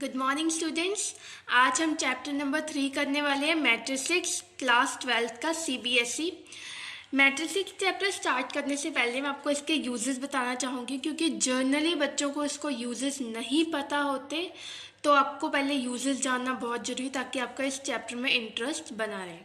Good morning students. आज हम chapter number 3 करने वाले हैं मैट्रिक्स क्लास 12 का CBSE। मैट्रिक्स चैप्टर स्टार्ट करने से पहले मैं आपको इसके यूजेस बताना चाहूँगी, क्योंकि जर्नली बच्चों को इसको यूजेस नहीं पता होते, तो आपको पहले यूजेस जानना बहुत ज़रूरी ताकि आपका इस चैप्टर में इंटरेस्ट बना रहे।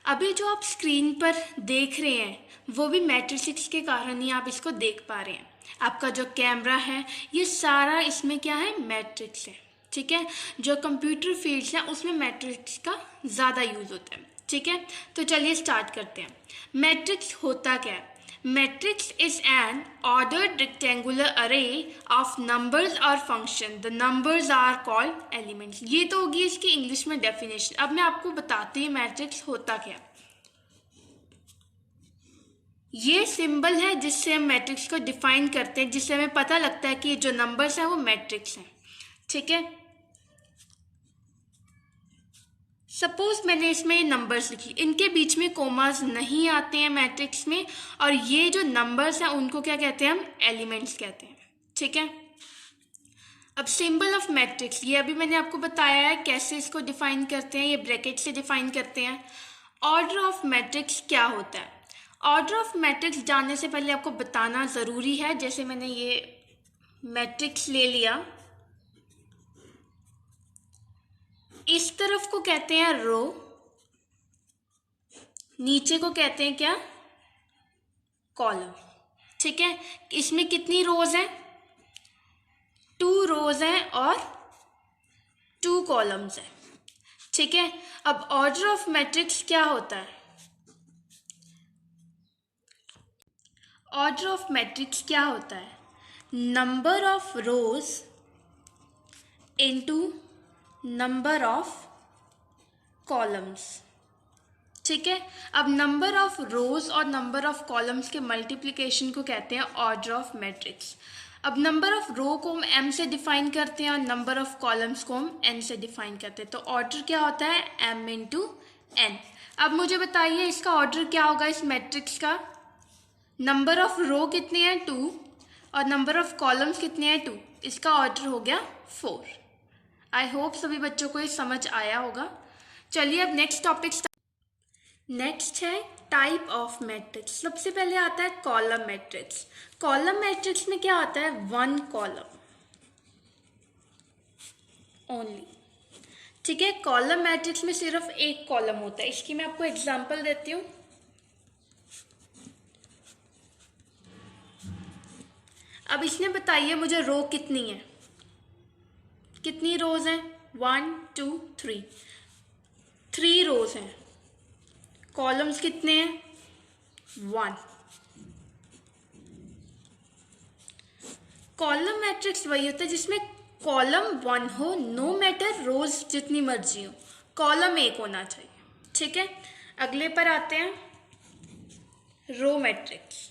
अभी जो आप स्क्रीन पर देख रहे हैं वो भी मैट्रिक्स के कारण ही आप इसको देख पा रहे हैं। आपका जो कैमरा है ये सारा इसमें क्या है, मैट्रिक्स है। ठीक है, जो कंप्यूटर फील्ड्स हैं उसमें मैट्रिक्स का ज़्यादा यूज़ होता है। ठीक है, तो चलिए स्टार्ट करते हैं। मैट्रिक्स होता क्या है? Matrix is an ordered rectangular array of numbers or function. The numbers are called elements. ये तो होगी इसकी इंग्लिश में डेफिनेशन। अब मैं आपको बताती हूँ मैट्रिक्स होता क्या। ये सिंबल है जिससे हम मैट्रिक्स को डिफाइन करते हैं, जिससे हमें पता लगता है कि ये जो नंबर्स हैं वो मैट्रिक्स हैं। ठीक है, सपोज मैंने इसमें नंबर्स लिखी, इनके बीच में कोमास नहीं आते हैं मैट्रिक्स में, और ये जो नंबर्स हैं उनको क्या कहते हैं, हम एलिमेंट्स कहते हैं। ठीक है, अब सिंबल ऑफ मैट्रिक्स, ये अभी मैंने आपको बताया है कैसे इसको डिफाइन करते हैं, ये ब्रैकेट से डिफाइन करते हैं। ऑर्डर ऑफ मैट्रिक्स क्या होता है? ऑर्डर ऑफ मैट्रिक्स जानने से पहले आपको बताना ज़रूरी है, जैसे मैंने ये मैट्रिक्स ले लिया, इस तरफ को कहते हैं रो, नीचे को कहते हैं क्या, कॉलम। ठीक है, इसमें कितनी रोज हैं, 2 रोज हैं और 2 कॉलम्स हैं। ठीक है, अब ऑर्डर ऑफ मैट्रिक्स क्या होता है? ऑर्डर ऑफ मैट्रिक्स क्या होता है? Number of rose into number of columns. ठीक है, अब नंबर ऑफ रोज और नंबर ऑफ कॉलम्स के मल्टीप्लिकेशन को कहते हैं ऑर्डर ऑफ मैट्रिक्स। अब नंबर ऑफ रो को हम m से डिफाइन करते हैं और नंबर ऑफ कॉलम्स को हम n से डिफाइन करते हैं, तो ऑर्डर क्या होता है, m इंटू n। अब मुझे बताइए इसका ऑर्डर क्या होगा इस मैट्रिक्स का? नंबर ऑफ रो कितने हैं, 2, और नंबर ऑफ कॉलम्स कितने हैं, 2। इसका ऑर्डर हो गया 4। आई होप सभी बच्चों को ये समझ आया होगा। चलिए अब नेक्स्ट टॉपिक नेक्स्ट है टाइप ऑफ मैट्रिक्स। सबसे पहले आता है कॉलम मैट्रिक्स। कॉलम मैट्रिक्स में क्या आता है, 1 कॉलम ओनली। ठीक है, कॉलम मैट्रिक्स में सिर्फ 1 कॉलम होता है। इसकी मैं आपको एग्जांपल देती हूँ। अब इसने बताइए मुझे रो कितनी है, कितनी रोज हैं, 1 2 3, 3 रोज हैं। कॉलम्स कितने हैं, 1। कॉलम मैट्रिक्स वही होता है जिसमें कॉलम 1 हो, नो मैटर रोज जितनी मर्जी हो, कॉलम 1 होना चाहिए। ठीक है, अगले पर आते हैं, रो मैट्रिक्स।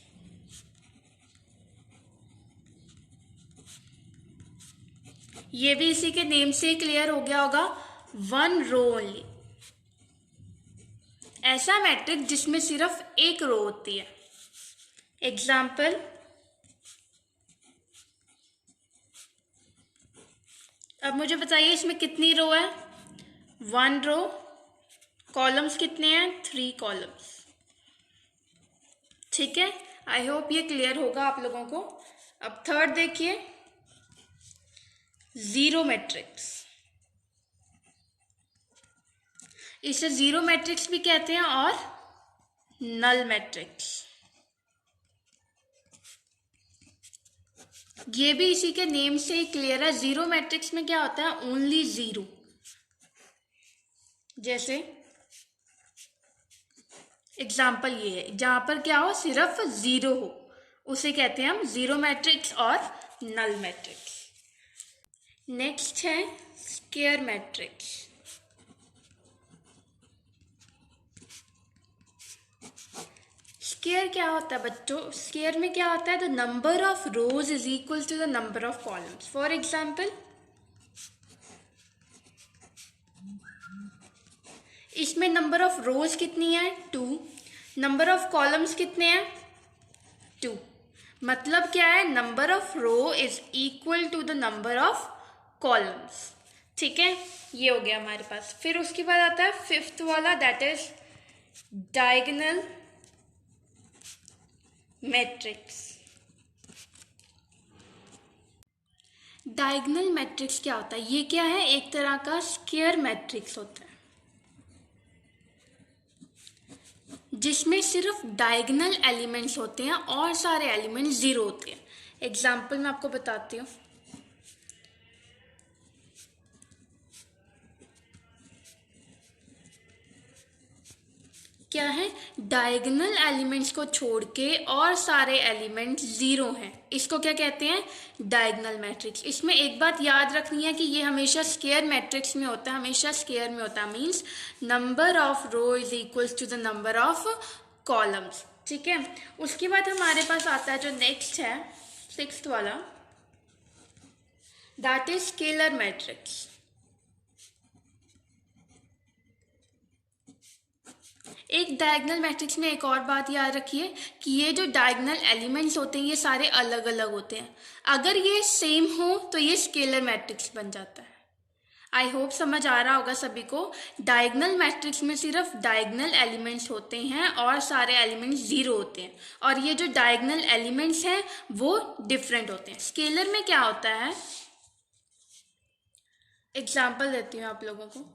ये भी इसी के नेम से क्लियर हो गया होगा, 1 रो ओनली। ऐसा मैट्रिक्स जिसमें सिर्फ 1 रो होती है। एग्जाम्पल, अब मुझे बताइए इसमें कितनी रो है, 1 रो, कॉलम्स कितने हैं, 3 कॉलम्स। ठीक है, आई होप ये क्लियर होगा आप लोगों को। अब थर्ड देखिए, जीरो मैट्रिक्स। इसे जीरो मैट्रिक्स भी कहते हैं और नल मैट्रिक्स। ये भी इसी के नेम से ही क्लियर है। जीरो मैट्रिक्स में क्या होता है, ओनली 0। जैसे एग्जाम्पल ये है, जहां पर क्या हो, सिर्फ 0 हो, उसे कहते हैं हम जीरो मैट्रिक्स और नल मैट्रिक्स। नेक्स्ट है स्क्वायर मैट्रिक्स। स्क्वायर क्या होता है बच्चों? स्क्वायर में क्या होता है, the number of rows is equal to the number of columns. For example, इसमें नंबर ऑफ रोज कितनी है, 2, नंबर ऑफ कॉलम्स कितने हैं, 2। मतलब क्या है, number of row is equal to the number of columns. ठीक है, ये हो गया हमारे पास। फिर उसके बाद आता है फिफ्थ वाला, that is diagonal matrix. Diagonal matrix क्या होता है? ये क्या है? एक तरह का स्क्वायर मैट्रिक्स होता है जिसमें सिर्फ डायगोनल एलिमेंट्स होते हैं और सारे एलिमेंट्स जीरो होते हैं। एग्जाम्पल मैं आपको बताती हूँ। क्या है? डायगोनल एलिमेंट्स को छोड़ के और सारे एलिमेंट्स जीरो हैं, इसको क्या कहते हैं? Diagonal matrix. इसमें एक बात याद रखनी है कि ये हमेशा स्क्वायर मैट्रिक्स में होता है, हमेशा स्क्वायर में होता है, means number of row is equals to the number of columns. ठीक है, उसके बाद हमारे पास आता है जो नेक्स्ट है सिक्स्थ वाला, दैट इज स्केलर मैट्रिक्स। एक डायगोनल मैट्रिक्स में एक और बात याद रखिए कि ये जो डायगोनल एलिमेंट्स होते हैं ये सारे अलग अलग होते हैं। अगर ये सेम हो तो ये स्केलर मैट्रिक्स बन जाता है। आई होप समझ आ रहा होगा सभी को। डायगोनल मैट्रिक्स में सिर्फ डायगोनल एलिमेंट्स होते हैं और सारे एलिमेंट्स जीरो होते हैं, और ये जो डायगोनल एलिमेंट्स हैं वो डिफरेंट होते हैं। स्केलर में क्या होता है, एग्जाम्पल देती हूँ आप लोगों को।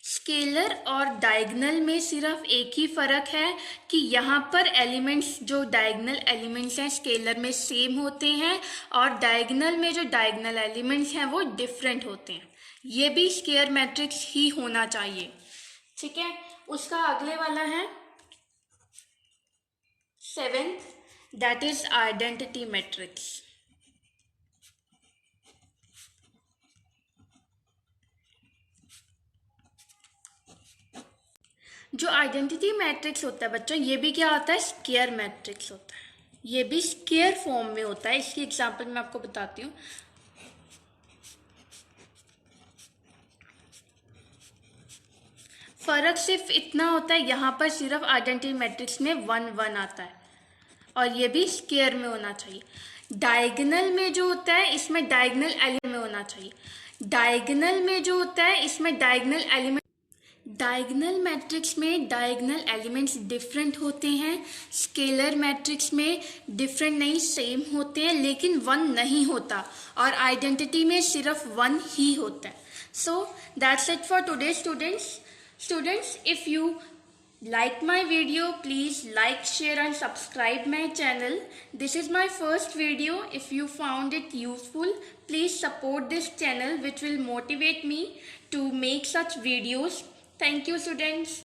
स्केलर और डायगोनल में सिर्फ एक ही फर्क है कि यहाँ पर एलिमेंट्स, जो डायगोनल एलिमेंट्स हैं स्केलर में सेम होते हैं, और डायगोनल में जो डायगोनल एलिमेंट्स हैं वो डिफरेंट होते हैं। ये भी स्क्वायर मैट्रिक्स ही होना चाहिए। ठीक है, उसका अगले वाला है seventh, that is identity matrix. जो आइडेंटिटी मैट्रिक्स होता है बच्चों, ये भी क्या होता है? स्क्वायर मैट्रिक्स होता है। ये भी स्क्वायर फॉर्म में होता है। इसकी एग्जांपल मैं आपको बताती हूँ। फर्क सिर्फ इतना होता है, यहाँ पर सिर्फ आइडेंटिटी मैट्रिक्स में 1 1 आता है, और ये भी स्क्वायर में होना चाहिए। डायगोनल में जो होता है इसमें डायगोनल एलिमेंट में होना चाहिए। डायगोनल में जो होता है इसमें डायगोनल एलिमेंट, डायगोनल मैट्रिक्स में डायगोनल एलिमेंट्स डिफरेंट होते हैं। स्केलर मैट्रिक्स में डिफरेंट नहीं, सेम होते हैं, लेकिन 1 नहीं होता, और आइडेंटिटी में सिर्फ 1 ही होता है। So that's it for today students, if you like my video, please like, share and subscribe my channel. This is my first video. If you found it useful, please support this channel, which will motivate me to make such videos. Thank you, students.